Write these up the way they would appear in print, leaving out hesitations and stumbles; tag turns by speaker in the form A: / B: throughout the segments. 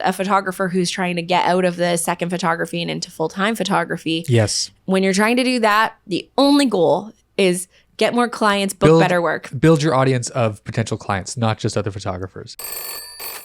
A: a photographer who's trying to get out of the second photography and into full-time photography.
B: Yes.
A: When you're trying to do that, the only goal is get more clients, book better work.
B: Build your audience of potential clients, not just other photographers.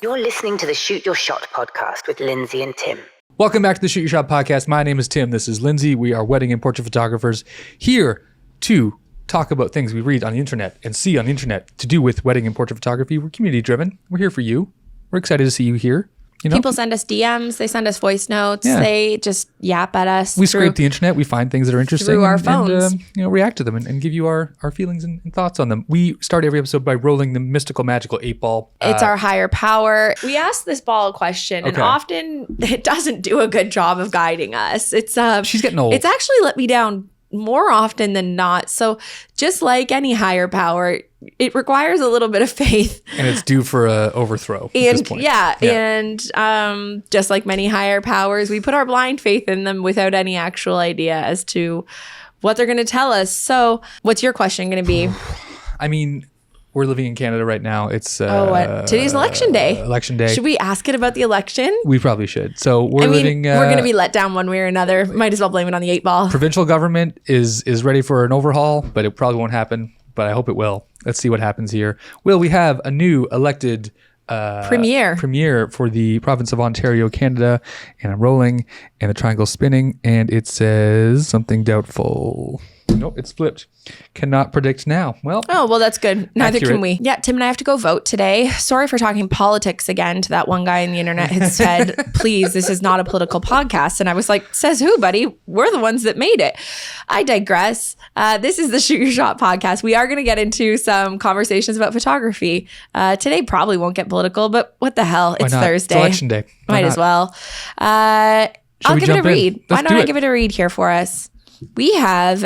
C: You're listening to the Shoot Your Shot podcast with Lindsay and Tim.
B: Welcome back to the Shoot Your Shot podcast. My name is Tim. This is Lindsay. We are wedding and portrait photographers here to talk about things we read on the internet and see on the internet to do with wedding and portrait photography. We're community driven. We're here for you. We're excited to see you here. You know?
A: People send us DMs. They send us voice notes.
B: Yeah.
A: They just yap at us.
B: We scrape the internet. We find things that are interesting.
A: Through our phones.
B: And react to them and give you our feelings and thoughts on them. We start every episode by rolling the mystical, magical 8-ball.
A: It's our higher power. We ask this ball a question, and often it doesn't do a good job of guiding us.
B: She's getting old.
A: It's actually let me down more often than not. So just like any higher power, it requires a little bit of faith.
B: And it's due for a overthrow at this point.
A: And just like many higher powers, we put our blind faith in them without any actual idea as to what they're going to tell us. So what's your question going to be?
B: I mean, we're living in Canada right now. It's
A: today's election day.
B: Election day.
A: Should we ask it about the election?
B: We probably should. So we're living.
A: We're going to be let down one way or another. Might as well blame it on the 8-ball.
B: Provincial government is ready for an overhaul, but it probably won't happen. But I hope it will. Let's see what happens here. Will we have a new elected premier for the province of Ontario, Canada? And I'm rolling, and the triangle's spinning, and it says something doubtful. Nope, it's flipped. Cannot predict now. Well,
A: that's good. Neither
B: accurate.
A: can we. Yeah, Tim and I have to go vote today. Sorry for talking politics again to that one guy on the internet who said, please, this is not a political podcast. And I was like, says who, buddy? We're the ones that made it. I digress. This is the Shoot Your Shot podcast. We are going to get into some conversations about photography. Today probably won't get political, but what the hell? It's Thursday.
B: It's election day.
A: Might as well. I'll give it a read. Why don't I give it a read here for us? We have,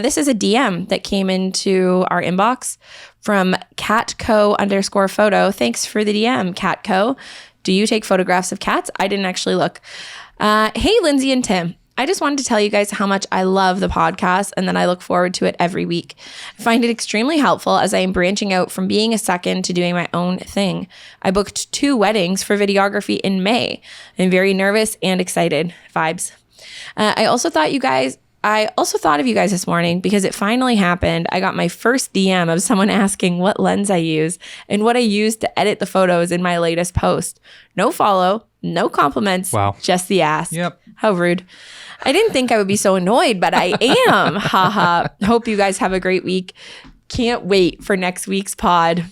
A: this is a DM that came into our inbox from catco_photo. Thanks for the DM, Catco. Do you take photographs of cats? I didn't actually look. Hey, Lindsay and Tim. I just wanted to tell you guys how much I love the podcast and that I look forward to it every week. I find it extremely helpful as I am branching out from being a second to doing my own thing. I booked 2 weddings for videography in May. I'm very nervous and excited. Vibes. I also thought of you guys this morning because it finally happened. I got my first DM of someone asking what lens I use and what I use to edit the photos in my latest post. No follow, no compliments, just the ask.
B: Yep.
A: How rude. I didn't think I would be so annoyed, but I am. Haha. Hope you guys have a great week. Can't wait for next week's pod.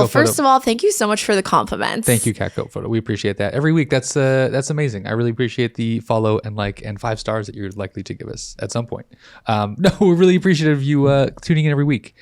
A: First of all, thank you so much for the compliments.
B: Thank you, Catco Photo. We appreciate that. Every week, that's amazing. I really appreciate the follow and like and 5 stars that you're likely to give us at some point. We're really appreciative of you tuning in every week.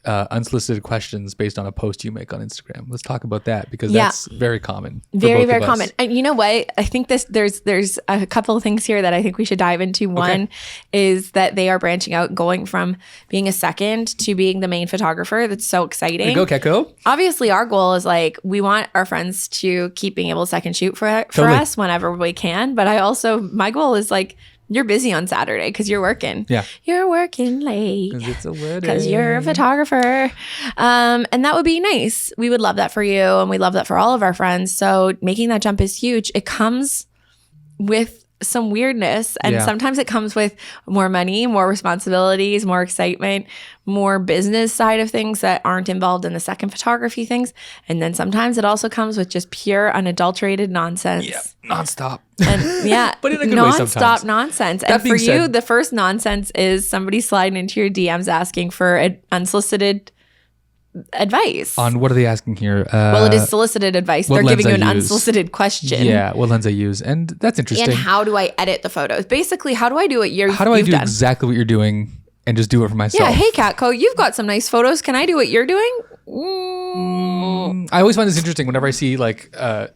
B: Unsolicited questions based on a post you make on Instagram. Let's talk about that because that's very common.
A: Very, very common. And you know what? I think there's a couple of things here that I think we should dive into. One is that they are branching out, going from being a second to being the main photographer. That's so exciting.
B: There you go, Catco.
A: Obviously, our goal is like, we want our friends to keep being able to second shoot for us whenever we can. But my goal is like, you're busy on Saturday because you're working.
B: Yeah.
A: You're working late.
B: Because it's a wedding.
A: Because you're a photographer. And that would be nice. We would love that for you. And we love that for all of our friends. So making that jump is huge. It comes with some weirdness. And sometimes it comes with more money, more responsibilities, more excitement, more business side of things that aren't involved in the second photography things. And then sometimes it also comes with just pure unadulterated nonsense.
B: Yeah, nonstop.
A: And
B: but in a good way sometimes.
A: Nonstop nonsense. And for you, the first nonsense is somebody sliding into your DMs asking for unsolicited advice.
B: On what are they asking here?
A: It is solicited advice. They're giving you an unsolicited question.
B: Yeah, what lens I use. And that's interesting.
A: And how do I edit the photos? Basically, how do I do what you've done?
B: How do I do exactly what you're doing and just do it for myself?
A: Yeah, hey, Catco, you've got some nice photos. Can I do what you're doing?
B: I always find this interesting whenever I see like a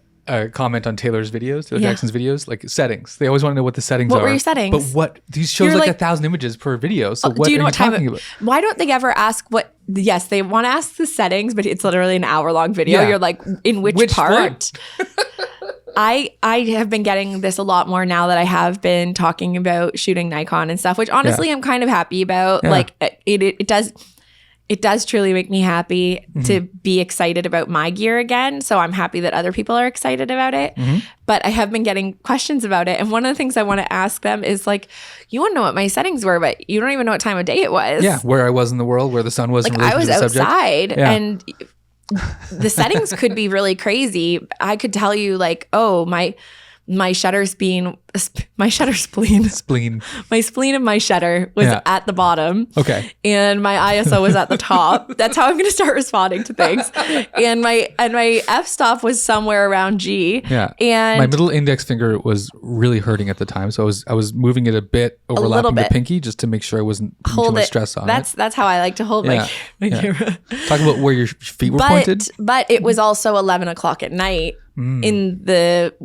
B: comment on Taylor Jackson's videos, like settings. They always want to know what the settings are.
A: What were your settings?
B: But what? These shows like 1,000 images per video. So what are you talking about?
A: Why don't they ever ask what? Yes, they want to ask the settings, but it's literally an hour-long video. Yeah. You're like, in which part? I have been getting this a lot more now that I have been talking about shooting Nikon and stuff, which honestly I'm kind of happy about. Yeah. Like it does. it does truly make me happy to be excited about my gear again. So I'm happy that other people are excited about it. But I have been getting questions about it. And one of the things I want to ask them is like, you want to know what my settings were, but you don't even know what time of day it was.
B: Yeah, where I was in the world, where the sun was.
A: Like I was outside and the settings could be really crazy. I could tell you like, oh, my shutter spleen, my spleen of my shutter was at the bottom.
B: Okay.
A: And my ISO was at the top. That's how I'm going to start responding to things. And my f-stop was somewhere around G.
B: Yeah.
A: And
B: my middle index finger was really hurting at the time. So I was moving it a bit, overlapping the pinky just to make sure I wasn't putting too much stress on it.
A: That's how I like to hold my camera.
B: Talk about where your feet were pointed.
A: But it was also 11 o'clock at night in the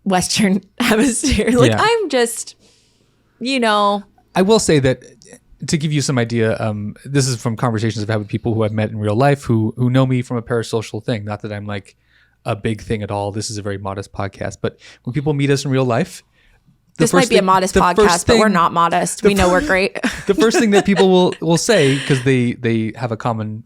A: Western hemisphere. Like I'm just,
B: I will say that to give you some idea, this is from conversations I've had with people who I've met in real life who know me from a parasocial thing. Not that I'm like a big thing at all. This is a very modest podcast. But when people meet us in real life,
A: this might be a modest podcast, but we're not modest. We know we're great.
B: The first thing that people will say, because they have a common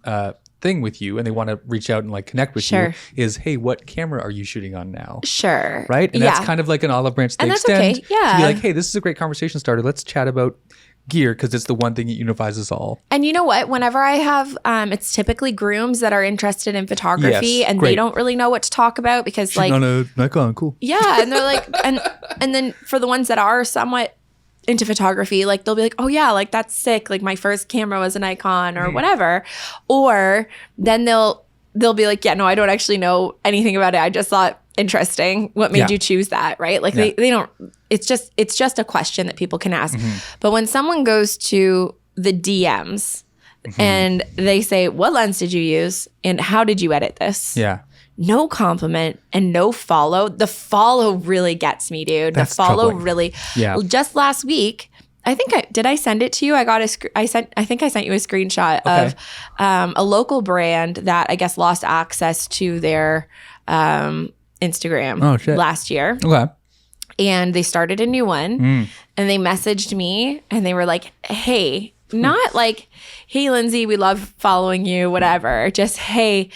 B: thing with you and they want to reach out and like connect with you, is, hey, what camera are you shooting on now?
A: Sure.
B: Right? And that's kind of like an olive branch they extend.
A: Okay. Yeah.
B: To be like, hey, this is a great conversation starter. Let's chat about gear because it's the one thing that unifies us all.
A: And you know what? Whenever I have, it's typically grooms that are interested in photography and they don't really know what to talk about because
B: shooting on a Nikon, cool.
A: Yeah. And they're like, and then for the ones that are somewhat into photography, like they'll be like, oh yeah, like that's sick. Like my first camera was an Nikon or whatever. Or then they'll be like, yeah, no, I don't actually know anything about it. I just thought interesting. What made you choose that? Right? Like they don't, it's just a question that people can ask. But when someone goes to the DMs and they say, what lens did you use? And how did you edit this?
B: Yeah.
A: No compliment and no follow. The follow really gets me, dude.
B: That's
A: the follow
B: troubling.
A: really.
B: Yeah.
A: Just last week, did I send it to you? I think I sent you a screenshot of a local brand that I guess lost access to their Instagram last year.
B: Okay.
A: And they started a new one and they messaged me and they were like, hey, not like, hey, Lindsay, we love following you, whatever. Just, hey,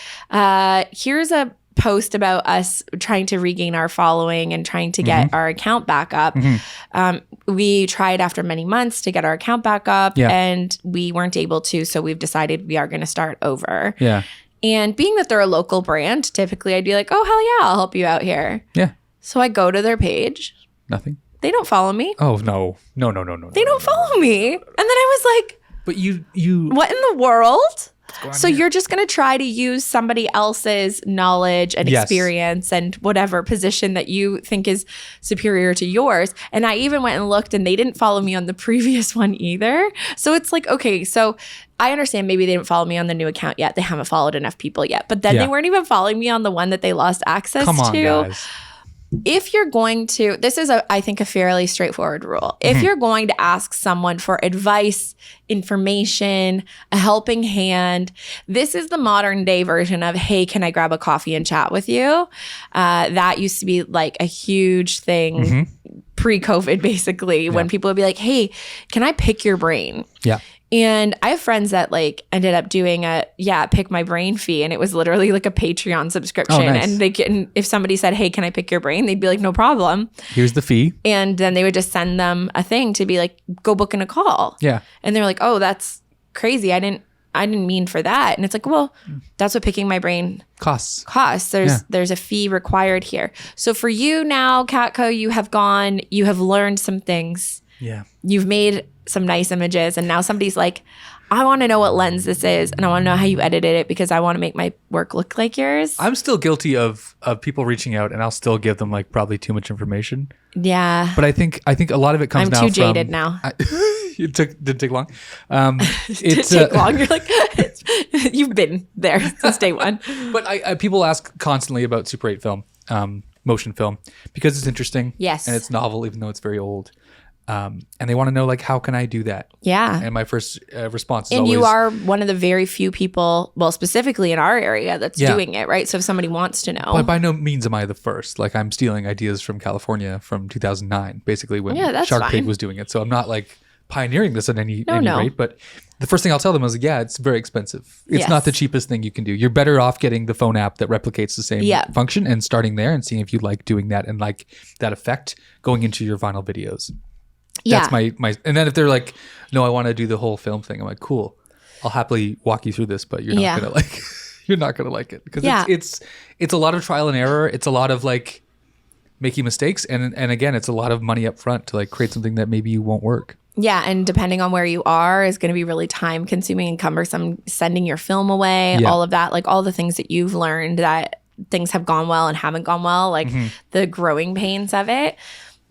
A: here's a post about us trying to regain our following and trying to get our account back up. We tried after many months to get our account back up and we weren't able to. So we've decided we are going to start over.
B: Yeah.
A: And being that they're a local brand, typically I'd be like, oh, hell yeah, I'll help you out here.
B: Yeah.
A: So I go to their page.
B: Nothing.
A: They don't follow me.
B: Oh, no. They
A: don't follow me. And then I was like,
B: but you
A: what in the world? So you're just going to try to use somebody else's knowledge and experience and whatever position that you think is superior to yours. And I even went and looked and they didn't follow me on the previous one either. So it's like, okay, so I understand maybe they didn't follow me on the new account yet. They haven't followed enough people yet. But then they weren't even following me on the one that they lost access to.
B: Come on, guys.
A: If you're going to, this is I think a fairly straightforward rule. If you're going to ask someone for advice, information, a helping hand, this is the modern day version of, hey, can I grab a coffee and chat with you? That used to be like a huge thing pre-COVID, basically, when people would be like, hey, can I pick your brain?
B: Yeah.
A: And I have friends that like ended up doing a pick my brain fee, and it was literally like a Patreon subscription.
B: Oh, nice.
A: And they can, if somebody said, hey, can I pick your brain? They'd be like, no problem.
B: Here's the fee.
A: And then they would just send them a thing to be like, go book in a call.
B: Yeah.
A: And they're like, oh, that's crazy. I didn't mean for that. And it's like, well, that's what picking my brain
B: costs.
A: There's a fee required here. So for you now, Catco, you have learned some things.
B: Yeah.
A: You've made some nice images, and now somebody's like, I want to know what lens this is, and I want to know how you edited it because I want to make my work look like yours.
B: I'm still guilty of people reaching out, and I'll still give them like probably too much information.
A: Yeah.
B: But I think a lot of it comes
A: I'm
B: now
A: too jaded now.
B: It didn't take long.
A: Didn't take long. You're like, you've been there since day one.
B: But people ask constantly about Super 8 film, motion film, because it's interesting.
A: Yes.
B: And it's novel, even though it's very old. And they want to know, like, how can I do that?
A: Yeah.
B: And my first response is
A: and
B: always...
A: you are one of the very few people, well, specifically in our area, that's doing it, right? So if somebody wants to know.
B: But by no means am I the first. Like, I'm stealing ideas from California from 2009, basically, when Shark Pig was doing it. So I'm not, like, pioneering this at any rate, but the first thing I'll tell them is, yeah, it's very expensive. It's not the cheapest thing you can do. You're better off getting the phone app that replicates the same function and starting there and seeing if you like doing that and like that effect going into your vinyl videos. That's my and then if they're like, no, I want to do the whole film thing, I'm like, cool, I'll happily walk you through this, but you're not gonna like you're not gonna like it because it's a lot of trial and error. It's a lot of like making mistakes, and again, it's a lot of money up front to like create something that maybe won't work.
A: Yeah, and depending on where you are is going to be really time consuming and cumbersome, sending your film away, all of that, like all the things that you've learned that things have gone well and haven't gone well, like the growing pains of it.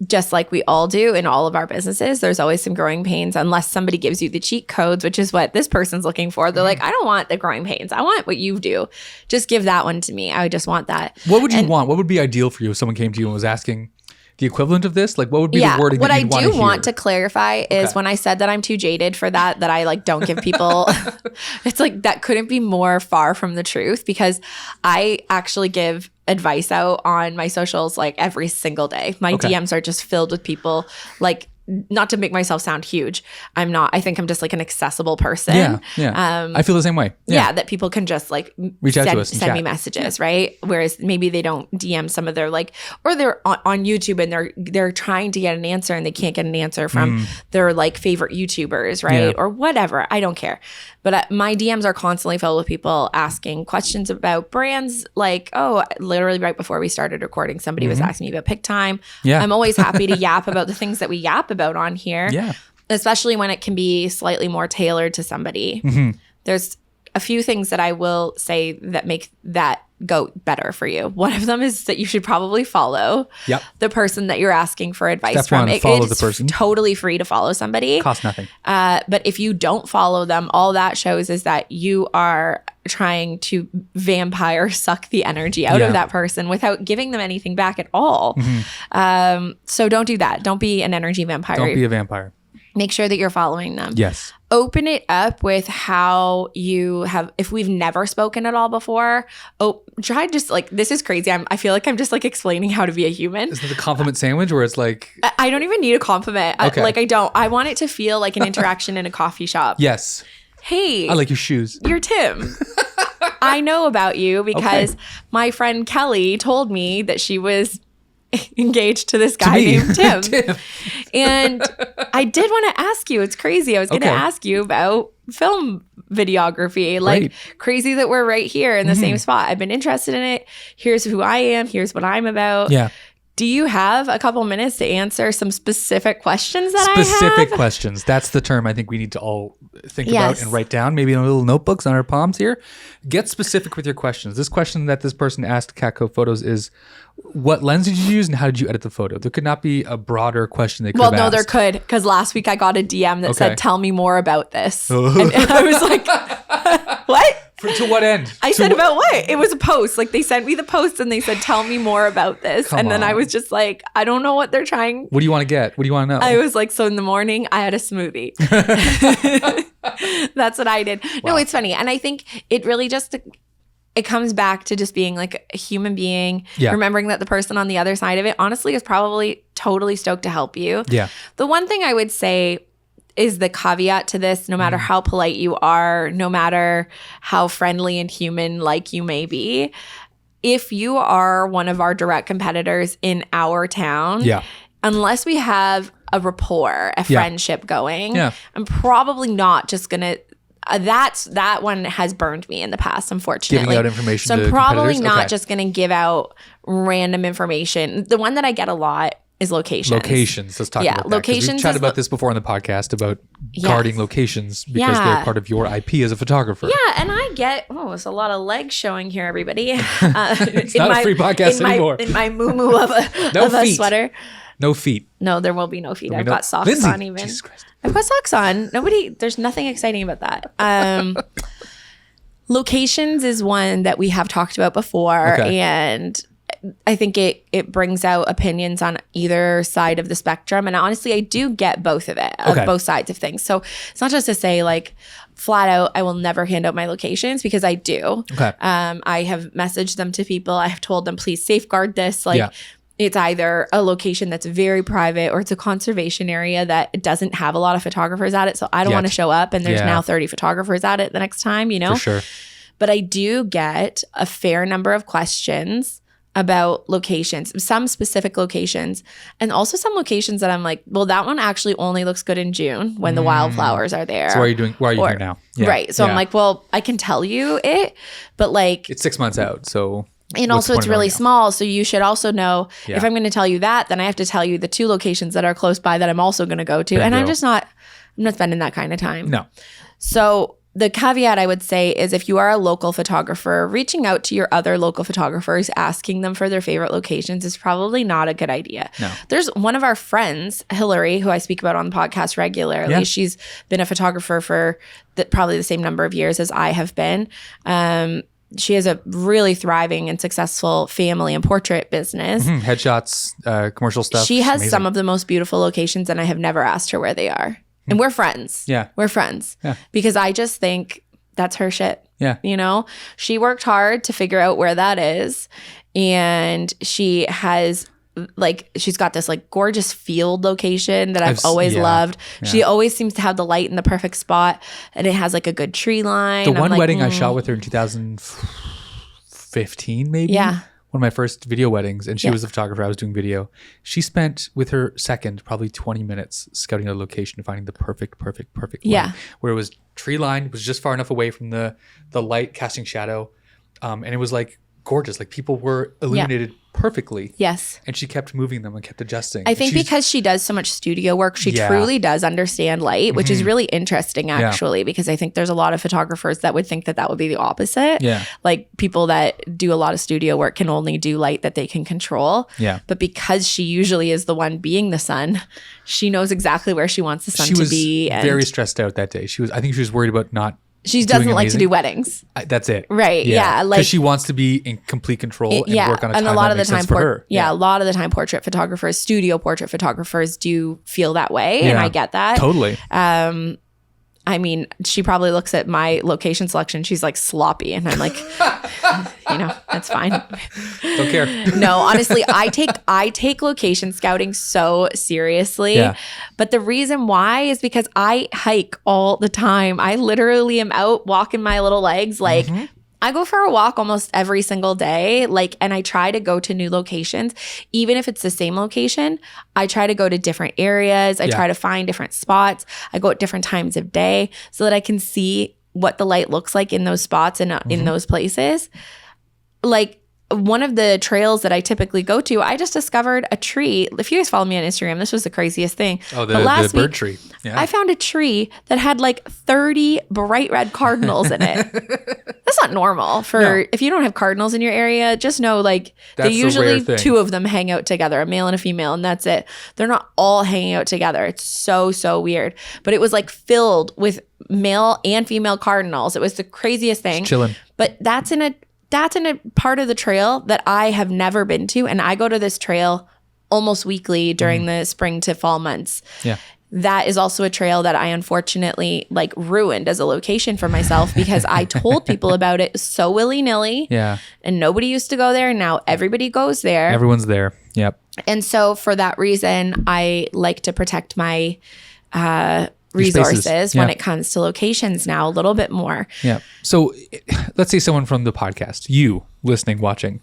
A: Just like we all do in all of our businesses, there's always some growing pains unless somebody gives you the cheat codes, which is what this person's looking for. They're like, I don't want the growing pains. I want what you do. Just give that one to me. I just want that.
B: What would you want? What would be ideal for you if someone came to you and was asking the equivalent of this? Like, what would be the wording
A: what
B: that you'd want to hear?
A: What I do want to clarify is when I said that I'm too jaded for that I like don't give people, it's like that couldn't be more far from the truth because I actually give advice out on my socials like every single day. My DMs are just filled with people like, not to make myself sound huge, I'm not. I think I'm just like an accessible person.
B: Yeah. I feel the same way.
A: Yeah, that people can just like
B: reach out to us,
A: send me messages, right? Whereas maybe they don't DM some of their like, or they're on YouTube and they're trying to get an answer and they can't get an answer from their like favorite YouTubers, right? Or whatever. I don't care. But my DMs are constantly filled with people asking questions about brands. Like, literally right before we started recording, somebody was asking me about pick time.
B: Yeah.
A: I'm always happy to yap about the things that we yap about on here.
B: Yeah.
A: Especially when it can be slightly more tailored to somebody. There's a few things that I will say that make that go better for you. One of them is that you should probably follow the person that you're asking for advice from.
B: Follow the person.
A: Totally free to follow somebody.
B: Costs nothing.
A: But if you don't follow them, all that shows is that you are trying to vampire suck the energy out of that person without giving them anything back at all. So don't do that. Don't be an energy vampire.
B: Don't be a vampire.
A: Make sure that you're following them.
B: Yes.
A: Open it up with how you have, if we've never spoken at all before, try just like, this is crazy. I feel like I'm just like explaining how to be a human.
B: Is it the compliment sandwich where it's like?
A: I don't even need a compliment. I don't. I want it to feel like an interaction in a coffee shop.
B: Yes.
A: Hey.
B: I like your shoes.
A: You're Tim. I know about you because my friend Kelly told me that she was engaged to this guy named Tim. And I did want to ask you, it's crazy. I was going to ask you about film videography. Like crazy that we're right here in the same spot. I've been interested in it. Here's who I am. Here's what I'm about.
B: Yeah.
A: Do you have a couple minutes to answer some specific questions that I have?
B: Specific questions. That's the term I think we need to all think about and write down, maybe in little notebooks on our palms here. Get specific with your questions. This question that this person asked Catco Photos is, what lens did you use and how did you edit the photo? There could not be a broader question they could have asked.
A: Well, no, there could, because last week I got a DM that said, tell me more about this. And I was like, what?
B: To what end?
A: I said, about what? It was a post. Like they sent me the post and they said, tell me more about this. And then I was just like, I don't know what they're trying.
B: What do you want to get? What do you want to know?
A: I was like, so in the morning I had a smoothie. That's what I did. Wow. No, it's funny. And I think it really just, it comes back to just being like a human being, remembering that the person on the other side of it, honestly, is probably totally stoked to help you.
B: Yeah.
A: The one thing I would say is the caveat to this, no matter how polite you are, no matter how friendly and human like you may be, if you are one of our direct competitors in our town, unless we have a rapport, a friendship going, I'm probably not just going to, that one has burned me in the past, unfortunately.
B: Giving out information
A: so
B: to
A: I'm probably not
B: okay.
A: just going to give out random information. The one that I get a lot is locations.
B: Locations. Let's talk about that.
A: Locations.
B: We've chatted about this before on the podcast about guarding locations because they're part of your IP as a photographer.
A: Yeah, and I get, it's a lot of legs showing here, everybody.
B: It's not a free podcast anymore.
A: In my moo-moo of a sweater.
B: No feet.
A: No, there will be no feet. I've got socks on even.
B: Jesus Christ.
A: I've got socks on. There's nothing exciting about that. Locations is one that we have talked about before, and I think it brings out opinions on either side of the spectrum. And honestly, I do get both of it, both sides of things. So it's not just to say like flat out, I will never hand out my locations, because I do.
B: Okay.
A: I have messaged them to people. I have told them, please safeguard this. it's either a location that's very private or it's a conservation area that doesn't have a lot of photographers at it. So I don't want to show up and there's now 30 photographers at it the next time, you know?
B: For sure.
A: But I do get a fair number of questions about locations, some specific locations, and also some locations that I'm like, well, that one actually only looks good in June when the wildflowers are there.
B: So why are you here now?
A: Yeah. Right. So I'm like, well, I can tell you it, but like
B: it's 6 months out. So
A: and also it's really small. So you should also know if I'm going to tell you that, then I have to tell you the 2 locations that are close by that I'm also going to go to. And I'm not spending that kind of time.
B: No.
A: So the caveat I would say is if you are a local photographer, reaching out to your other local photographers, asking them for their favorite locations is probably not a good idea.
B: No. There's
A: one of our friends, Hillary, who I speak about on the podcast regularly. Yeah. She's been a photographer for probably the same number of years as I have been. She has a really thriving and successful family and portrait business.
B: Mm-hmm. Headshots, commercial stuff.
A: She has some of the most beautiful locations, and I have never asked her where they are. And we're friends.
B: Yeah.
A: We're friends.
B: Yeah.
A: Because I just think that's her shit.
B: Yeah.
A: You know, she worked hard to figure out where that is. And she has she's got this like gorgeous field location that I've always loved. Yeah. She always seems to have the light in the perfect spot. And it has like a good tree line.
B: The one wedding I shot with her in 2015, maybe.
A: Yeah.
B: One of my first video weddings, and she was the photographer. I was doing video. She spent with her second probably 20 minutes scouting a location, finding the perfect one, where it was tree line, was just far enough away from the light casting shadow, and it was like gorgeous. Like people were illuminated perfectly.
A: Yes.
B: And she kept moving them and kept adjusting.
A: I think because she does so much studio work, she truly does understand light, which is really interesting actually, because I think there's a lot of photographers that would think that would be the opposite.
B: Yeah.
A: Like people that do a lot of studio work can only do light that they can control.
B: Yeah.
A: But because she usually is the one being the sun, she knows exactly where she wants the sun to be.
B: She was very stressed out that day. I think she was worried about not
A: She doesn't like to do weddings.
B: That's it.
A: Right. Yeah.
B: Because she wants to be in complete control and work on a time that makes sense for her.
A: A lot of the time portrait photographers, studio portrait photographers do feel that way. And I get that.
B: Totally.
A: I mean, she probably looks at my location selection. She's like sloppy. And I'm like, that's fine.
B: Don't care.
A: No, honestly, I take location scouting so seriously.
B: Yeah.
A: But the reason why is because I hike all the time. I literally am out walking my little legs. Like I go for a walk almost every single day. And I try to go to new locations. Even if it's the same location, I try to go to different areas. I try to find different spots. I go at different times of day so that I can see what the light looks like in those spots and in those places. Like one of the trails that I typically go to, I just discovered a tree. If you guys follow me on Instagram, this was the craziest thing.
B: Oh, the bird tree. Yeah.
A: I found a tree that had like 30 bright red cardinals in it. That's not normal if you don't have cardinals in your area, just know they usually 2 of them hang out together, a male and a female, and that's it. They're not all hanging out together. It's so weird. But it was like filled with male and female cardinals. It was the craziest thing.
B: Just chilling.
A: But that's in a part of the trail that I have never been to. And I go to this trail almost weekly during the spring to fall months.
B: Yeah.
A: That is also a trail that I unfortunately ruined as a location for myself because I told people about it so willy-nilly.
B: Yeah.
A: And nobody used to go there. And now everybody goes there.
B: Everyone's there. Yep.
A: And so for that reason, I like to protect my resources when it comes to locations now a little bit more.
B: Yeah. So let's say someone from the podcast, you listening, watching,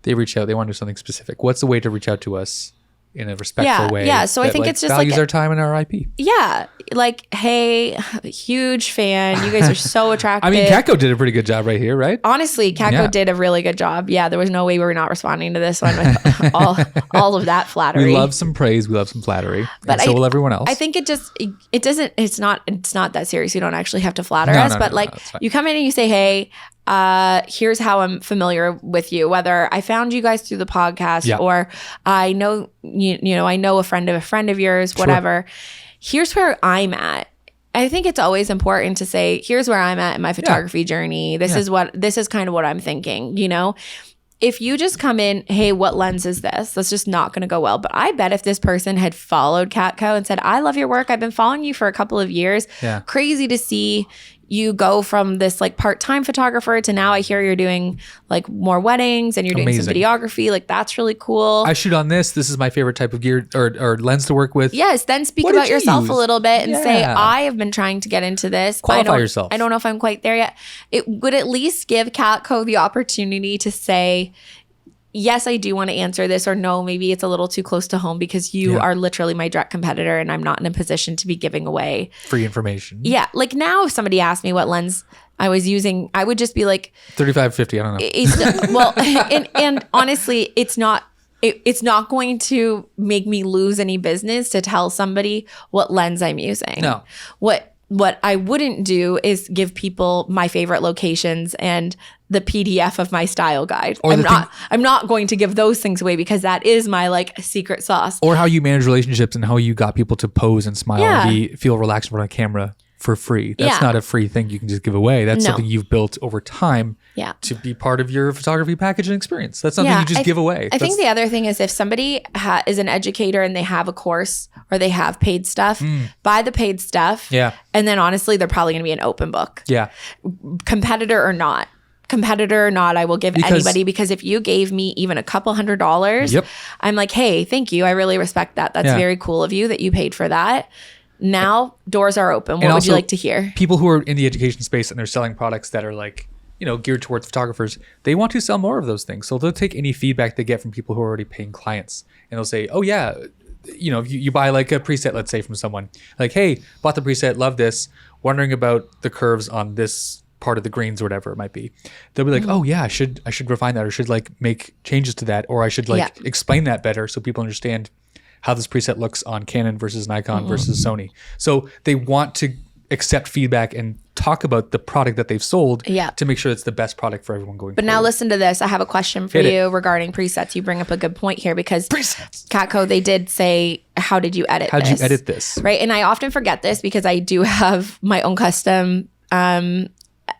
B: they reach out, they want to do something specific. What's the way to reach out to us in a respectful way?
A: Yeah. So I think it's just
B: values our time and our IP.
A: Yeah. Hey, huge fan. You guys are so attractive.
B: I mean, Catco did a pretty good job right here, right?
A: Honestly, Catco did a really good job. Yeah. There was no way we were not responding to this one with all of that flattery.
B: We love some praise. We love some flattery. But so will everyone else.
A: I think it's not that serious. You don't actually have to flatter us. But you come in and you say, hey, here's how I'm familiar with you, whether I found you guys through the podcast or I know, I know a friend of yours, whatever. Here's where I'm at. I think it's always important to say, here's where I'm at in my photography journey. This is kind of what I'm thinking, If you just come in, hey, what lens is this? That's just not going to go well. But I bet if this person had followed Catco and said, I love your work. I've been following you for a couple of years.
B: Yeah.
A: Crazy to see you go from this like part-time photographer to now I hear you're doing like more weddings and you're doing some videography. Like that's really cool.
B: I shoot on this. This is my favorite type of gear or lens to work with.
A: Yes. Then speak about yourself a little bit and say, I have been trying to get into this.
B: Qualify yourself.
A: I don't know if I'm quite there yet. It would at least give Catco the opportunity to say, yes, I do want to answer this, or no, maybe it's a little too close to home because you are literally my direct competitor and I'm not in a position to be giving away
B: free information.
A: Yeah. Like now if somebody asked me what lens I was using, I would just be like
B: 35-50, I don't know.
A: Well, and honestly, it's not going to make me lose any business to tell somebody what lens I'm using.
B: No.
A: What I wouldn't do is give people my favorite locations and the PDF of my style guide. I'm not going to give those things away because that is my like secret sauce.
B: Or how you manage relationships and how you got people to pose and smile and feel relaxed in front of a camera for free. That's not a free thing you can just give away. That's something you've built over time to be part of your photography package and experience. That's something you just give away.
A: I think the other thing is if somebody is an educator and they have a course or they have paid stuff, buy the paid stuff.
B: Yeah.
A: And then honestly, they're probably going to be an open book.
B: Yeah.
A: Competitor or not, I will give anybody, because if you gave me even a couple $100, I'm like, hey, thank you. I really respect that. That's very cool of you that you paid for that. Now doors are open. What would you like to hear?
B: People who are in the education space and they're selling products that are like, geared towards photographers, they want to sell more of those things. So they'll take any feedback they get from people who are already paying clients and they'll say, oh yeah, you buy like a preset, let's say from someone like, hey, bought the preset, love this, wondering about the curves on this part of the greens or whatever it might be. They'll be like, oh yeah, I should refine that, or should like make changes to that, or I should like explain that better so people understand how this preset looks on Canon versus Nikon versus Sony. So they want to accept feedback and talk about the product that they've sold to make sure it's the best product for everyone going forward.
A: But now listen to this. I have a question for you regarding presets. You bring up a good point here because Catco, they did say, how did you edit this?
B: How did you edit this?
A: Right. And I often forget this because I do have my own custom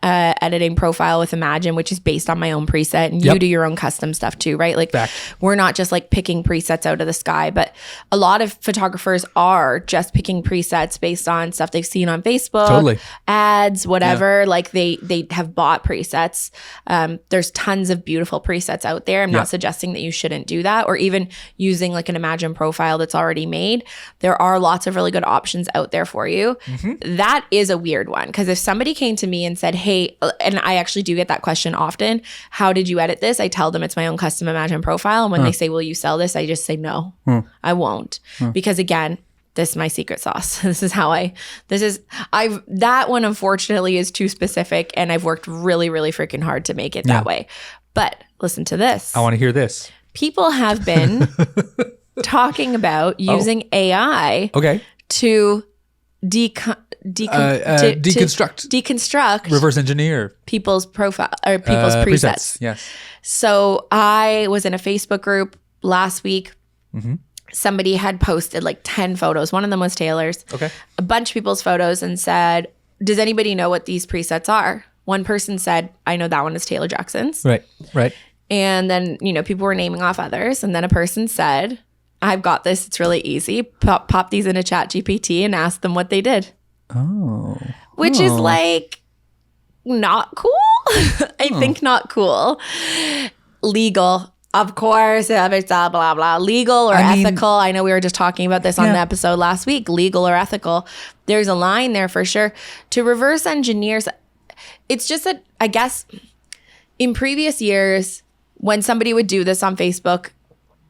A: editing profile with Imagine, which is based on my own preset, and you do your own custom stuff too, right? Like we're not just like picking presets out of the sky, but a lot of photographers are just picking presets based on stuff they've seen on Facebook, ads, whatever. Like they have bought presets. There's tons of beautiful presets out there. I'm not suggesting that you shouldn't do that, or even using like an Imagine profile that's already made. There are lots of really good options out there for you. That is a weird one, because if somebody came to me and said, hey, and I actually do get that question often, how did you edit this? I tell them it's my own custom Imagine profile. And when they say, will you sell this? I just say, no, I won't. Because again, this is my secret sauce. That one unfortunately is too specific, and I've worked really, really freaking hard to make it that way. But listen to this.
B: I want to hear this.
A: People have been talking about using AI to deconstruct,
B: reverse engineer
A: people's profile or people's presets.
B: Yes.
A: So I was in a Facebook group last week. Somebody had posted like 10 photos. One of them was Taylor's. A bunch of people's photos, and said, does anybody know what these presets are? One person said, I know that one is Taylor Jackson's.
B: Right.
A: And then, people were naming off others. And then a person said, I've got this. It's really easy. Pop these into ChatGPT and ask them what they did.
B: Oh.
A: Which is like not cool. I think not cool. Legal. Of course, blah, blah, blah. Legal or ethical. I know we were just talking about this on the episode last week. Legal or ethical. There's a line there for sure. To reverse engineers, it's just that, I guess, in previous years, when somebody would do this on Facebook,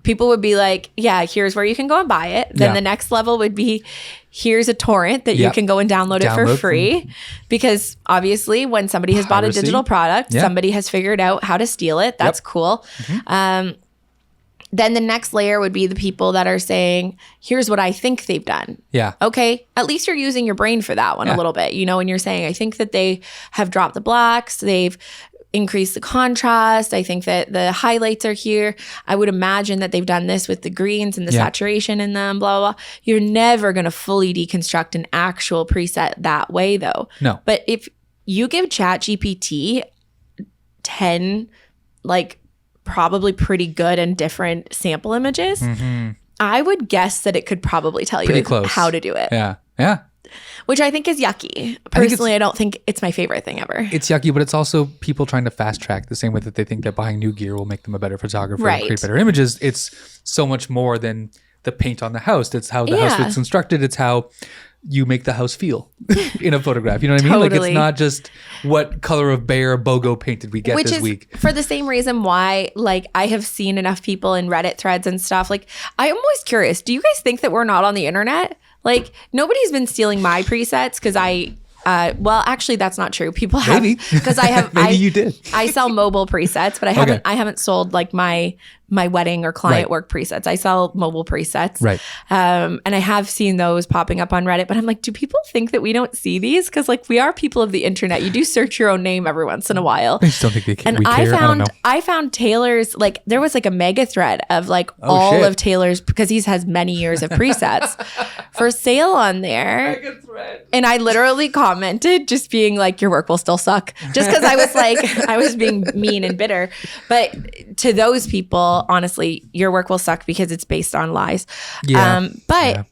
A: people would be like, yeah, here's where you can go and buy it. Then the next level would be, here's a torrent that you can go and download it for free. Because obviously when somebody has bought a digital product, somebody has figured out how to steal it. That's cool. Then the next layer would be the people that are saying, here's what I think they've done.
B: Yeah.
A: Okay. At least you're using your brain for that one a little bit, and you're saying, I think that they have dropped the blacks. They've increase the contrast. I think that the highlights are here. I would imagine that they've done this with the greens and the saturation in them, blah, blah, blah. You're never going to fully deconstruct an actual preset that way though.
B: No.
A: But if you give ChatGPT 10, like probably pretty good and different sample images, I would guess that it could probably tell you how to do it.
B: Yeah.
A: which I think is yucky. Personally, I don't think it's my favorite thing ever.
B: It's yucky, but it's also people trying to fast track the same way that they think that buying new gear will make them a better photographer and create better images. It's so much more than the paint on the house. It's how the house was constructed. It's how you make the house feel in a photograph. You know what I mean? Like, it's not just what color of Bear BOGO paint did we get this week.
A: For the same reason why, like, I have seen enough people in Reddit threads and stuff. Like, I'm always curious, do you guys think that we're not on the internet? Like, nobody's been stealing my presets because well, actually, that's not true. People have, because I have.
B: Maybe you did.
A: I sell mobile presets, but I haven't sold like my wedding or client work presets. I sell mobile presets,
B: right?
A: And I have seen those popping up on Reddit. But I'm like, do people think that we don't see these? Because like we are people of the internet. You do search your own name every once in a while.
B: I just don't think they can.
A: And I found Taylor's, like there was like a mega thread of like all of Taylor's, because he has many years of presets for sale on there. Mega thread. And I literally commented just being like, your work will still suck. Just because I was like, I was being mean and bitter. But to those people, honestly, your work will suck because it's based on lies. But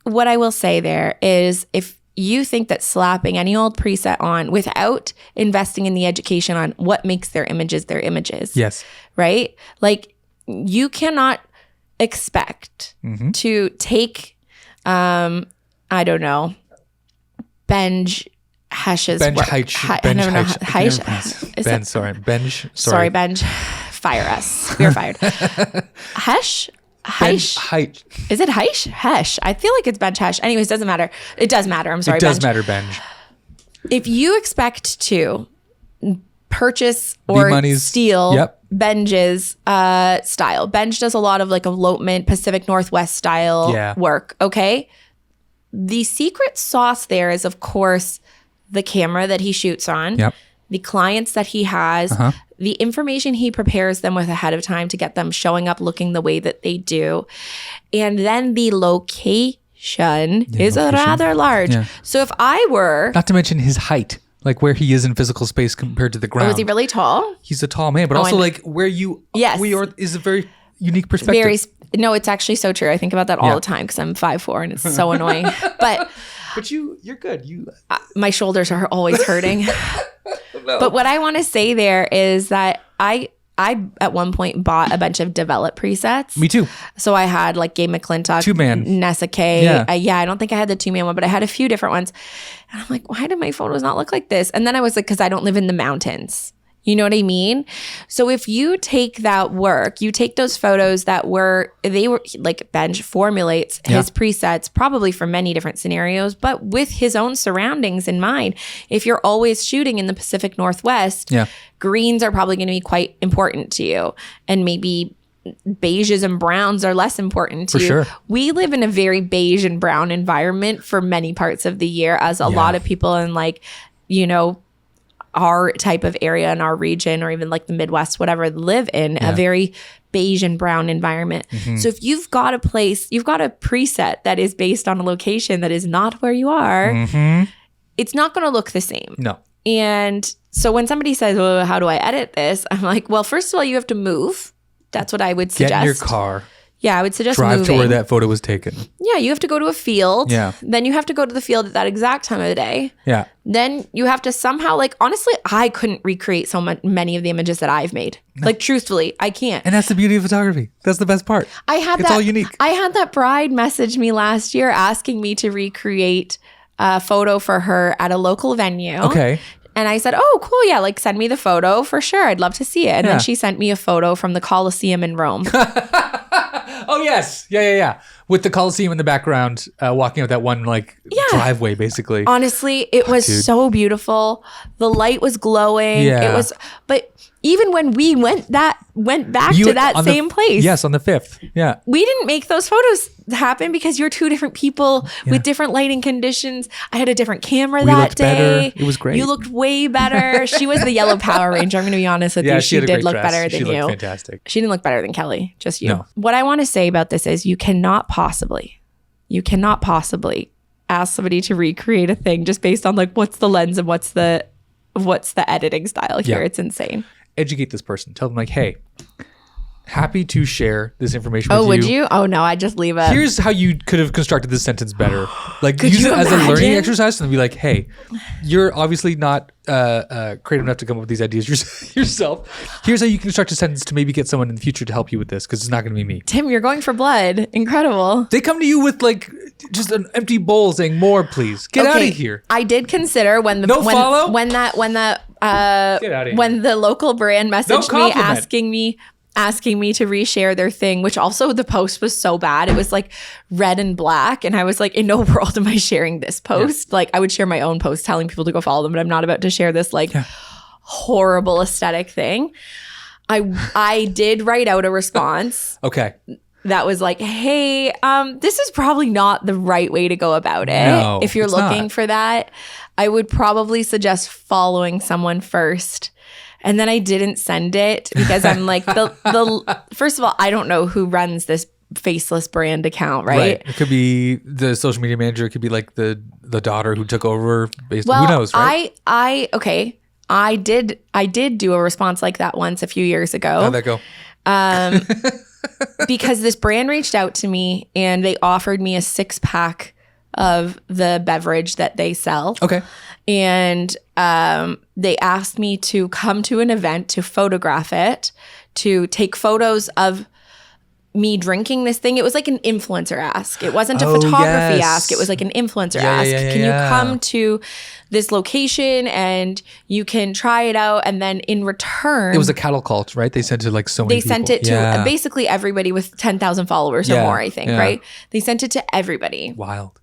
A: what I will say there is, if you think that slapping any old preset on without investing in the education on what makes their images, yes, right? Like, you cannot expect to take, I don't know, Benj Hesh's
B: Benj
A: work.
B: Sorry,
A: Benj. Fire us. We're fired. Hesh? Hesh? Is it Hesh? Hesh. I feel like it's Benj Hesh. Anyways, doesn't matter. It does matter. I'm sorry,
B: It does matter, Benj.
A: If you expect to purchase or steal Benj's style. Benj does a lot of like elopement, Pacific Northwest style work, okay? The secret sauce there is, of course, the camera that he shoots on, the clients that he has, the information he prepares them with ahead of time to get them showing up looking the way that they do. And then the location is rather large. Yeah. So if I were...
B: Not to mention his height, like where he is in physical space compared to the ground.
A: Oh, is he really tall?
B: He's a tall man, but also like where you is a very unique perspective.
A: No, it's actually so true. I think about that all the time because I'm 5'4" and it's so annoying. But
B: you're good.
A: My shoulders are always hurting. No. But what I want to say there is that I at one point bought a bunch of develop presets.
B: Me too.
A: So I had like Gabe McClintock,
B: 2-man,
A: Nessa K. I don't think I had the 2-man one, but I had a few different ones. And I'm like, why did my photos not look like this? And then I was like, because I don't live in the mountains. You know what I mean? So if you take that work, you take those photos they were like Benj formulates his presets probably for many different scenarios, but with his own surroundings in mind. If you're always shooting in the Pacific Northwest, greens are probably going to be quite important to you. And maybe beiges and browns are less important to you.
B: Sure.
A: We live in a very beige and brown environment for many parts of the year, as a lot of people in like, you know, our type of area in our region, or even like the Midwest, whatever, live in a very beige and brown environment. So if you've got a preset that is based on a location that is not where you are, it's not going to look the same.
B: No.
A: And so when somebody says, well, how do I edit this? I'm like, well, first of all, you have to move. That's what I would suggest.
B: Get in your car.
A: Yeah, I would suggest
B: drive to where that photo was taken.
A: Yeah, you have to go to a field.
B: Yeah.
A: Then you have to go to the field at that exact time of the day.
B: Yeah.
A: Then you have to somehow, like, honestly, I couldn't recreate many of the images that I've made. No. Like, truthfully, I can't.
B: And that's the beauty of photography. That's the best part. It's all unique.
A: I had that bride message me last year asking me to recreate a photo for her at a local venue.
B: Okay.
A: And I said, oh, cool. Yeah, like send me the photo for sure. I'd love to see it. And then she sent me a photo from the Colosseum in Rome.
B: Oh, yes. Yeah. With the Colosseum in the background, walking up that one driveway, basically.
A: Honestly, it was so beautiful. The light was glowing.
B: Yeah.
A: But even when we went back to that same place.
B: Yes, on the 5th. Yeah.
A: We didn't make those photos happen because you're two different people with different lighting conditions. I had a different camera that day.
B: Better. It was great.
A: You looked way better. She was the yellow Power Ranger. I'm going to be honest with you. She did look better than you.
B: She looked fantastic.
A: She didn't look better than Kelly, just you.
B: No.
A: What I want to say about this is you cannot possibly ask somebody to recreate a thing just based on like what's the lens and what's the editing style here. It's insane.
B: Educate this person. Tell them like, hey, happy to share this information with you.
A: Oh, would you? Oh, no, I just leave it.
B: Here's how you could have constructed this sentence better. Like use it as a learning exercise and be like, hey, you're obviously not creative enough to come up with these ideas yourself. Here's how you can construct a sentence to maybe get someone in the future to help you with this, because it's not going to be me.
A: Tim, you're going for blood. Incredible.
B: They come to you with like just an empty bowl saying more, please. Get out of here.
A: I did consider when the when the local brand messaged me asking me to reshare their thing, which also the post was so bad. It was like red and black. And I was like, in no world am I sharing this post. Yeah. Like I would share my own post telling people to go follow them, but I'm not about to share this like horrible aesthetic thing. I did write out a response.
B: Okay.
A: That was like, hey, this is probably not the right way to go about it.
B: No,
A: if you're looking for that, I would probably suggest following someone first. And then I didn't send it because I'm like, first of all, I don't know who runs this faceless brand account, right?
B: It could be the social media manager. It could be like the daughter who took over. Who knows, right?
A: I did do a response like that once a few years ago.
B: How'd that go?
A: Because this brand reached out to me and they offered me a 6-pack of the beverage that they sell.
B: Okay.
A: And they asked me to come to an event to photograph it, to take photos of me drinking this thing. It was like an influencer ask. It wasn't a photography ask. It was like an influencer ask. Can you come to this location and you can try it out? And then in return,
B: it was a cattle call, right? They sent it to like so many people.
A: They sent it to basically everybody with 10,000 followers or more, I think, right? They sent it to everybody.
B: Wild.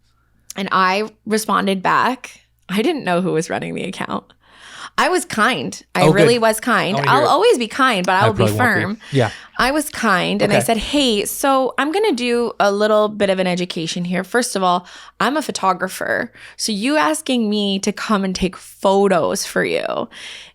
A: And I responded back. I didn't know who was running the account. I was kind. I really was kind. I'll always be kind, but I'll be firm.
B: Yeah.
A: I was kind and I said, hey, so I'm going to do a little bit of an education here. First of all, I'm a photographer. So you asking me to come and take photos for you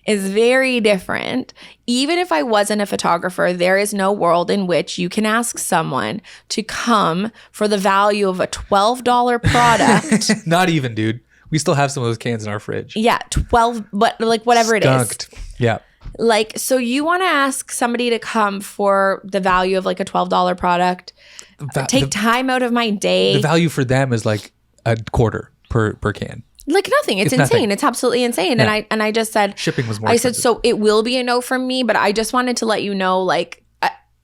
A: is very different. Even if I wasn't a photographer, there is no world in which you can ask someone to come for the value of a $12 product.
B: Not even, dude. We still have some of those cans in our fridge.
A: Yeah, 12, but like whatever
B: Skunked.
A: It is.
B: Yeah.
A: Like, so you want to ask somebody to come for the value of like a $12 product, take time out of my day.
B: The value for them is like a quarter per can.
A: Like nothing. It's insane. Nothing. It's absolutely insane. Yeah. And I just said,
B: shipping was more expensive.
A: Said, so it will be a no from me, but I just wanted to let you know, like,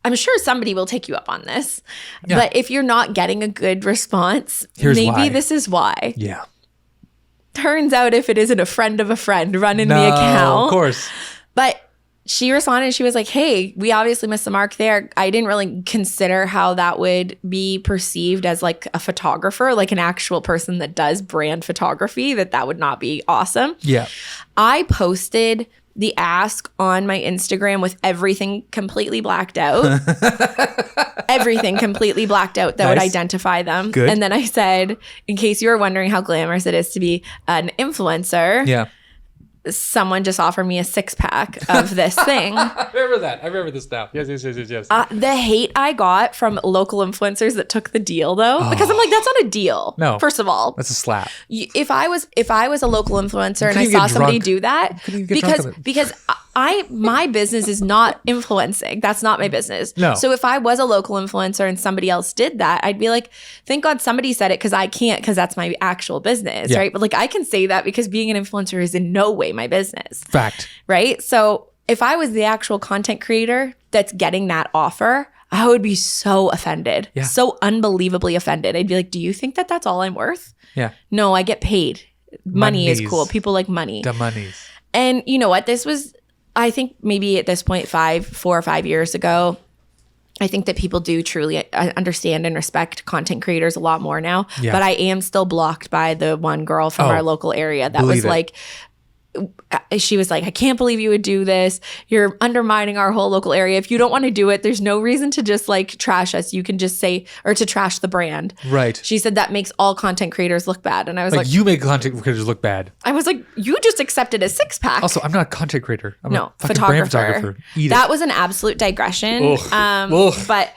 A: I'm sure somebody will take you up on this. Yeah. But if you're not getting a good response, maybe this is why.
B: Yeah.
A: Turns out if it isn't a friend of a friend running the account.
B: Of course.
A: But she responded, she was like, hey, we obviously missed the mark there. I didn't really consider how that would be perceived as like a photographer, like an actual person that does brand photography, that would not be awesome.
B: Yeah.
A: I posted the ask on my Instagram with everything completely blacked out. Everything completely blacked out that would identify them.
B: Good.
A: And then I said, in case you were wondering how glamorous it is to be an influencer, someone just offered me a 6-pack of this thing.
B: I remember that. I remember this now. Yes.
A: The hate I got from local influencers that took the deal, though, because I'm like, that's not a deal.
B: No.
A: First of all,
B: that's a slap.
A: If I was a local influencer and I saw somebody do that, because my business is not influencing. That's not my business.
B: No.
A: So if I was a local influencer and somebody else did that, I'd be like, thank God somebody said it, because I can't, because that's my actual business, right? But like I can say that because being an influencer is in no way my business.
B: Fact.
A: Right? So if I was the actual content creator that's getting that offer, I would be so offended.
B: Yeah. So
A: unbelievably offended. I'd be like, do you think that that's all I'm worth?
B: Yeah.
A: No, I get paid. Money is cool. People like money.
B: The monies.
A: And you know what? This was, I think maybe at this point, 4 or 5 years ago, I think that people do truly understand and respect content creators a lot more now. Yeah. But I am still blocked by the one girl from our local area that was like, she was like, I can't believe you would do this. You're undermining our whole local area. If you don't want to do it, there's no reason to just like trash us. You can just say, or to trash the brand.
B: Right.
A: She said that makes all content creators look bad. And I was like,
B: you make content creators look bad.
A: I was like, you just accepted a 6-pack.
B: Also, I'm not a content creator. I'm a
A: photographer.
B: Brand photographer.
A: That was an absolute digression. But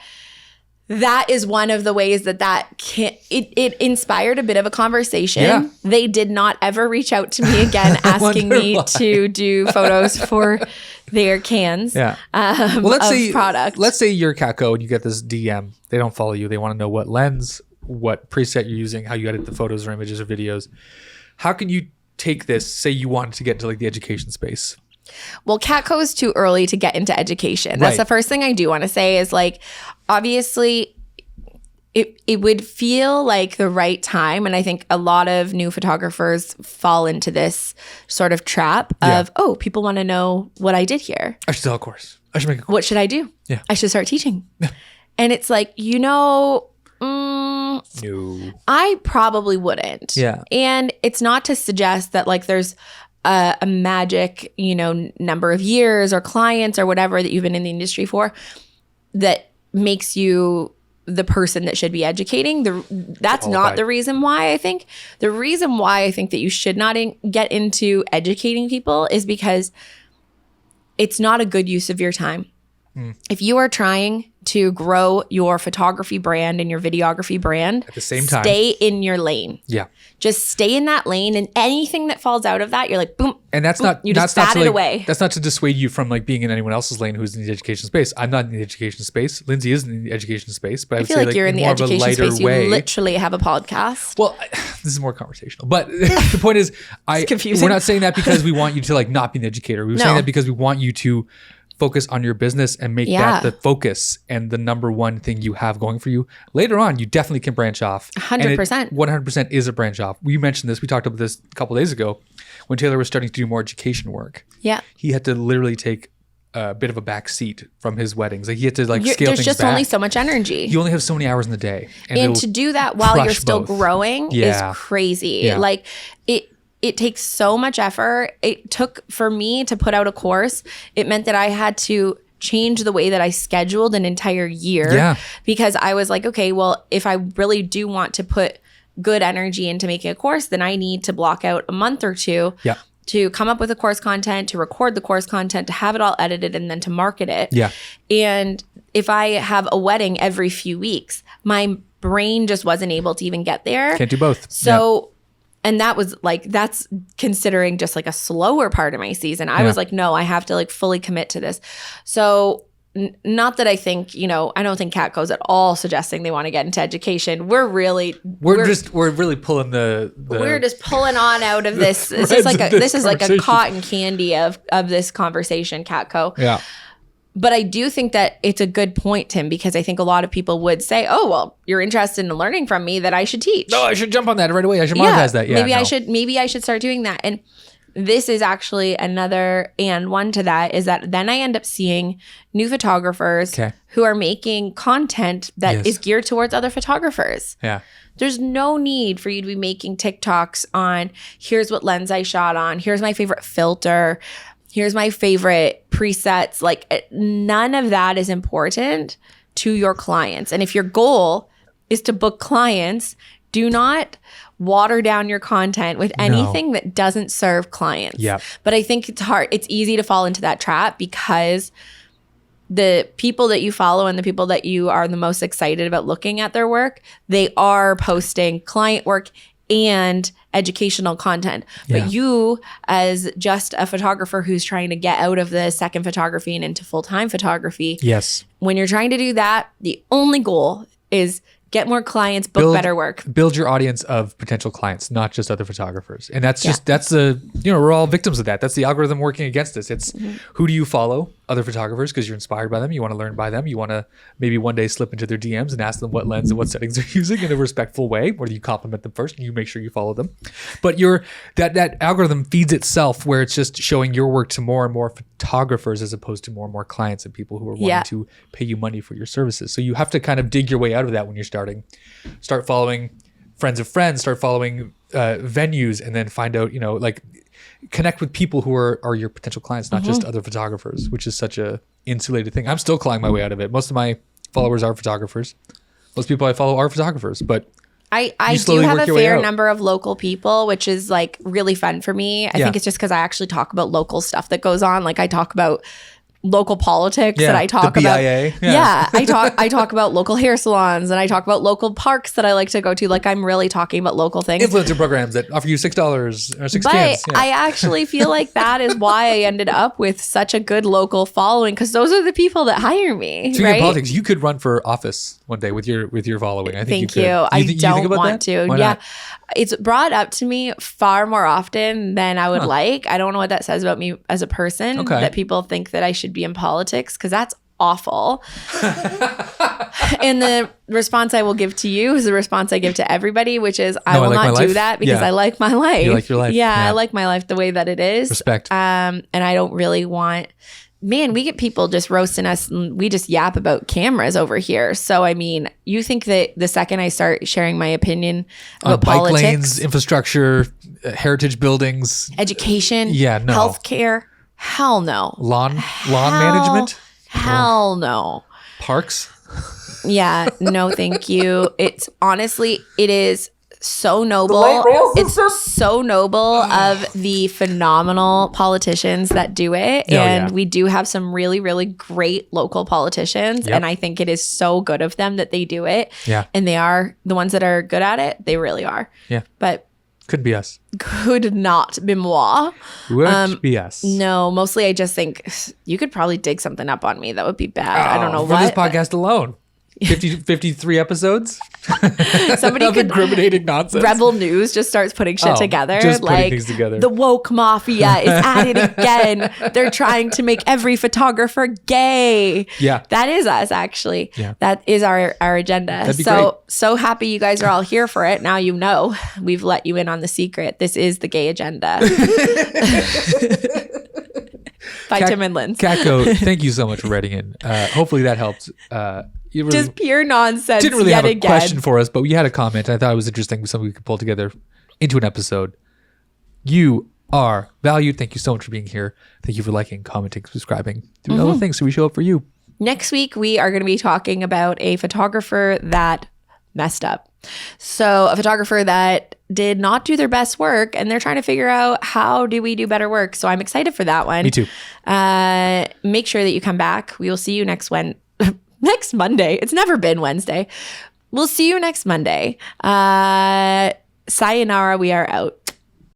A: that is one of the ways that it inspired a bit of a conversation. Yeah. They did not ever reach out to me again asking me to do photos for their cans
B: let's say
A: product.
B: Let's say you're Catco and you get this DM. They don't follow you. They want to know what lens what preset you're using, how you edit the photos or images or videos. How can you take this, say you wanted to get into like the education space?
A: Well, Catco is too early to get into education. That's the first thing I do want to say is like, obviously it would feel like the right time. And I think a lot of new photographers fall into this sort of trap of, oh, people want to know what I did here.
B: I should sell a course. I should make a course.
A: What should I do?
B: Yeah.
A: I should start teaching. And it's like, no. I probably wouldn't.
B: Yeah.
A: And it's not to suggest that like there's a magic, number of years or clients or whatever that you've been in the industry for that makes you the person that should be educating. That's not the reason why I think. The reason why I think that you should not get into educating people is because it's not a good use of your time. If you are trying to grow your photography brand and your videography brand
B: at the same time,
A: stay in your lane.
B: Yeah.
A: Just stay in that lane, and anything that falls out of that, you're like, boom.
B: And that's
A: boom,
B: not,
A: you just bat it away.
B: That's not to dissuade you from like being in anyone else's lane who's in the education space. I'm not in the education space. Lindsay is in the education space, but I would
A: feel
B: say
A: like you're in the education space. You literally have a podcast.
B: Well, this is more conversational, but the point is, we're not saying that because we want you to like not be an educator. We're saying that because we want you to focus on your business and make that the focus and the number one thing you have going for you. Later on, you definitely can branch off.
A: 100%.
B: 100% is a branch off. We mentioned this. We talked about this a couple of days ago when Taylor was starting to do more education work.
A: Yeah.
B: He had to literally take a bit of a back seat from his weddings. Like he had to scale things back.
A: There's just only so much energy.
B: You only have so many hours in the day.
A: And to do that while you're still growing is crazy.
B: Yeah.
A: Like it takes so much effort. It took for me to put out a course. It meant that I had to change the way that I scheduled an entire year because I was like, okay, well, if I really do want to put good energy into making a course, then I need to block out a month or two to come up with the course content, to record the course content, to have it all edited, and then to market it.
B: Yeah.
A: And if I have a wedding every few weeks, my brain just wasn't able to even get there.
B: Can't do both.
A: So... And that was like, that's considering just like a slower part of my season. I was like, no, I have to like fully commit to this. So not that I think, I don't think Catco's at all suggesting they want to get into education. We're really
B: pulling
A: we're just pulling on out of this. This is like a cotton candy of this conversation, Catco.
B: Yeah.
A: But I do think that it's a good point, Tim, because I think a lot of people would say, oh, well, you're interested in learning from me that I should teach.
B: No, I should jump on that right away. I should monetize that. Yeah,
A: maybe I should start doing that. And this is actually another and one to that is that then I end up seeing new photographers who are making content that is geared towards other photographers.
B: Yeah.
A: There's no need for you to be making TikToks on here's what lens I shot on, here's my favorite filter, here's my favorite presets. Like none of that is important to your clients. And if your goal is to book clients, do not water down your content with anything that doesn't serve clients.
B: Yeah.
A: But I think it's hard. It's easy to fall into that trap because the people that you follow and the people that you are the most excited about looking at their work, they are posting client work and educational content. But you, as just a photographer who's trying to get out of the second photography and into full-time photography, when you're trying to do that, the only goal is get more clients, book better work.
B: Build your audience of potential clients, not just other photographers. And that's we're all victims of that. That's the algorithm working against us. It's who do you follow? Other photographers, because you're inspired by them. You want to learn by them. You want to maybe one day slip into their DMs and ask them what lens and what settings they're using in a respectful way, where you compliment them first and you make sure you follow them. But that algorithm feeds itself where it's just showing your work to more and more photographers as opposed to more and more clients and people who are wanting to pay you money for your services. So you have to kind of dig your way out of that when you're starting. Start following friends of friends, start following venues, and then find out, connect with people who are your potential clients, not just other photographers, which is such a insulated thing. I'm still clawing my way out of it. Most of my followers are photographers. Most people I follow are photographers, but
A: I do have a fair number of local people, which is like really fun for me. I think it's just because I actually talk about local stuff that goes on. Like I talk about local politics that I talk about. I talk about local hair salons, and I talk about local parks that I like to go to. Like, I'm really talking about local things.
B: Influencer programs that offer you $6 or $6 cans.
A: But I actually feel like that is why I ended up with such a good local following, because those are the people that hire me.
B: Speaking of politics, you could run for office one day with your following. I think
A: Thank you.
B: I don't
A: want to.
B: Why not?
A: It's brought up to me far more often than I would like. I don't know what that says about me as a person, that people think that I should be in politics, because that's awful. And the response I will give to you is the response I give to everybody, which is I will not do that because I like my life.
B: You like your life.
A: Yeah, I like my life the way that it is.
B: Respect.
A: And I don't really want... Man, we get people just roasting us, and we just yap about cameras over here. So, I mean, you think that the second I start sharing my opinion about
B: bike
A: politics,
B: lanes, infrastructure, heritage buildings,
A: education, healthcare, hell no.
B: Lawn management?
A: Hell no.
B: Parks?
A: Yeah, no, thank you. It's honestly, it is so noble. It's so noble of the phenomenal politicians that do it. And we do have some really, really great local politicians. And I think it is so good of them that they do it.
B: Yeah.
A: And they are the ones that are good at it. They really are.
B: Yeah.
A: But
B: could be us.
A: Could not be moi.
B: Would be us.
A: No, mostly I just think you could probably dig something up on me. That would be bad. I don't know
B: for this podcast alone. 53 episodes.
A: Somebody could
B: incriminating nonsense.
A: Rebel News just starts putting shit together.
B: Just
A: like
B: putting things together.
A: The woke mafia is at it again. They're trying to make every photographer gay.
B: Yeah.
A: That is us, actually.
B: Yeah.
A: That is our agenda.
B: That'd be great.
A: So happy you guys are all here for it. Now you know. We've let you in on the secret. This is the gay agenda. By Tim and Linz.
B: Catco, thank you so much for writing in. Hopefully that helped.
A: Just pure nonsense.
B: Didn't really have a question for us, but we had a comment. I thought it was interesting, something we could pull together into an episode. You are valued. Thank you so much for being here. Thank you for liking, commenting, subscribing, doing all the things so we show up for you.
A: Next week, we are going to be talking about a photographer that messed up. So a photographer that did not do their best work, and they're trying to figure out how do we do better work. So I'm excited for that one.
B: Me too.
A: Make sure that you come back. We will see you next Monday. It's never been Wednesday. We'll see you next Monday. Sayonara, we are out.